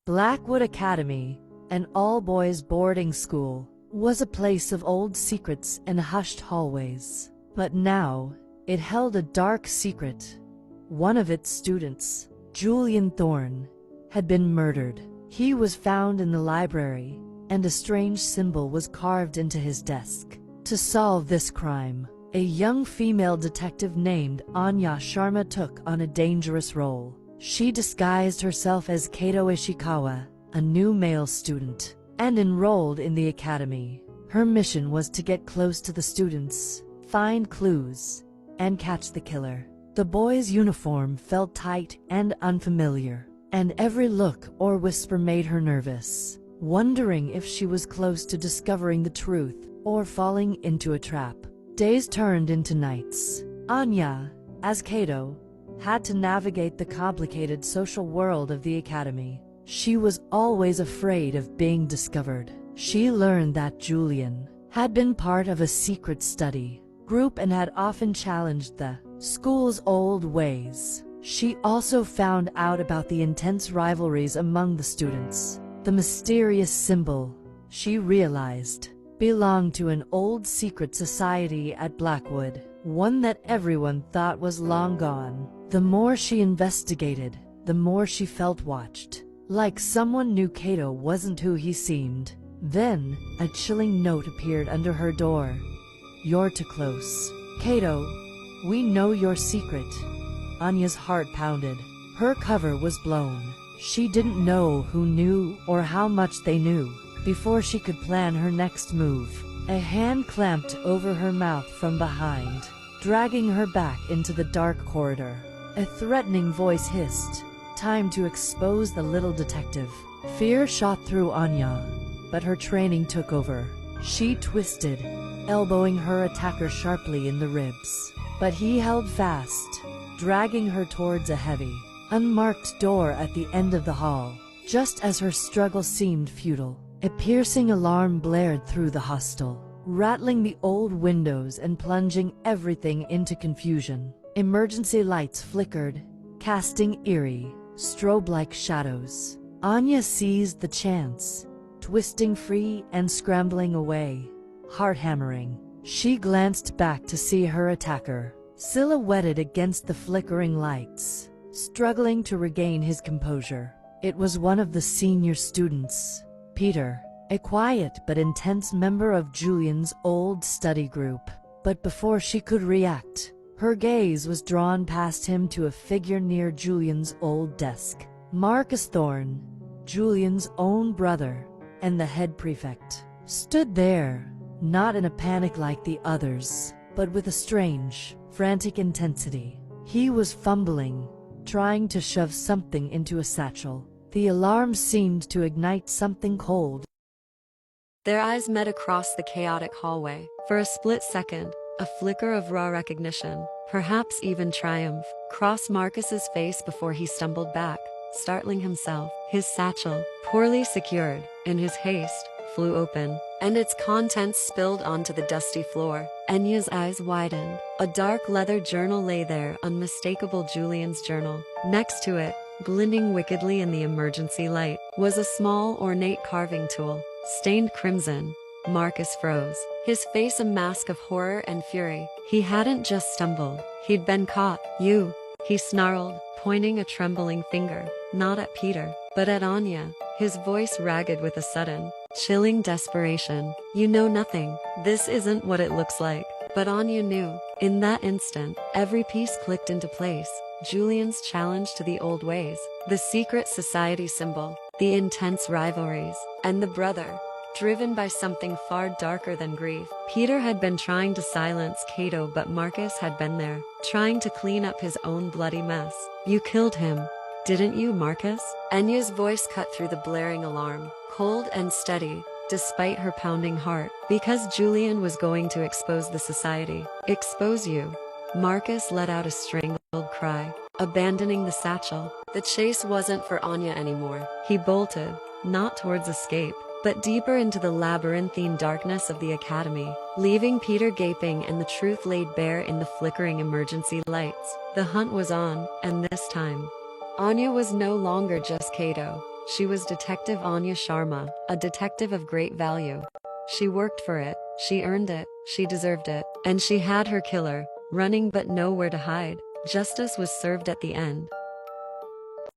Blackwood Academy, an all-boys boarding school, was a place of old secrets and hushed hallways. But now, it held a dark secret. One of its students, Julian Thorne, had been murdered. He was found in the library, and a strange symbol was carved into his desk. To solve this crime, a young female detective named Anya Sharma took on a dangerous role. She disguised herself as Kato Ishikawa, a new male student, and enrolled in the academy. Her mission was to get close to the students, find clues, and catch the killer. The boy's uniform felt tight and unfamiliar, and every look or whisper made her nervous, wondering if she was close to discovering the truth or falling into a trap. Days turned into nights. Anya, as Kato, had to navigate the complicated social world of the academy. She was always afraid of being discovered. She learned that Julian had been part of a secret study group and had often challenged the school's old ways. She also found out about the intense rivalries among the students. The mysterious symbol, she realized, belonged to an old secret society at Blackwood, one that everyone thought was long gone. The more she investigated, the more she felt watched, like someone knew Kato wasn't who he seemed. Then, a chilling note appeared under her door. "You're too close. Kato, we know your secret." Anya's heart pounded. Her cover was blown. She didn't know who knew or how much they knew. Before she could plan her next move, a hand clamped over her mouth from behind, dragging her back into the dark corridor. A threatening voice hissed, "Time to expose the little detective." Fear shot through Anya, but her training took over. She twisted, elbowing her attacker sharply in the ribs. But he held fast, dragging her towards a heavy, unmarked door at the end of the hall. Just as her struggle seemed futile, a piercing alarm blared through the hostel, rattling the old windows and plunging everything into confusion. Emergency lights flickered, casting eerie, strobe-like shadows. Anya seized the chance, twisting free and scrambling away, heart hammering. She glanced back to see her attacker, silhouetted against the flickering lights, struggling to regain his composure. It was one of the senior students, Peter, a quiet but intense member of Julian's old study group. But before she could react, her gaze was drawn past him to a figure near Julian's old desk. Marcus Thorne, Julian's own brother, and the head prefect, stood there, not in a panic like the others, but with a strange, frantic intensity. He was fumbling, trying to shove something into a satchel. The alarm seemed to ignite something cold. Their eyes met across the chaotic hallway. For a split second, a flicker of raw recognition, perhaps even triumph, crossed Marcus's face before he stumbled back, startling himself. His satchel, poorly secured, in his haste, flew open, and its contents spilled onto the dusty floor. Anya's eyes widened. A dark leather journal lay there, unmistakable Julian's journal. Next to it, glinting wickedly in the emergency light, was a small, ornate carving tool, stained crimson. Marcus froze, his face a mask of horror and fury. He hadn't just stumbled, he'd been caught. "You," he snarled, pointing a trembling finger, not at Peter, but at Anya, his voice ragged with a sudden, chilling desperation. "You know nothing. This isn't what it looks like." But Anya knew. In that instant, every piece clicked into place. Julian's challenge to the old ways, the secret society symbol, the intense rivalries, and the brother, driven by something far darker than grief. Peter had been trying to silence Kato, but Marcus had been there, trying to clean up his own bloody mess. "You killed him, didn't you, Marcus?" Anya's voice cut through the blaring alarm, cold and steady, despite her pounding heart. "Because Julian was going to expose the society." "Expose you?" Marcus let out a strangled cry, abandoning the satchel. The chase wasn't for Anya anymore. He bolted, not towards escape, but deeper into the labyrinthine darkness of the academy, leaving Peter gaping and the truth laid bare in the flickering emergency lights. The hunt was on, and this time, Anya was no longer just Kato. She was Detective Anya Sharma, a detective of great value. She worked for it, she earned it, she deserved it, and she had her killer, running but nowhere to hide. Justice was served at the end.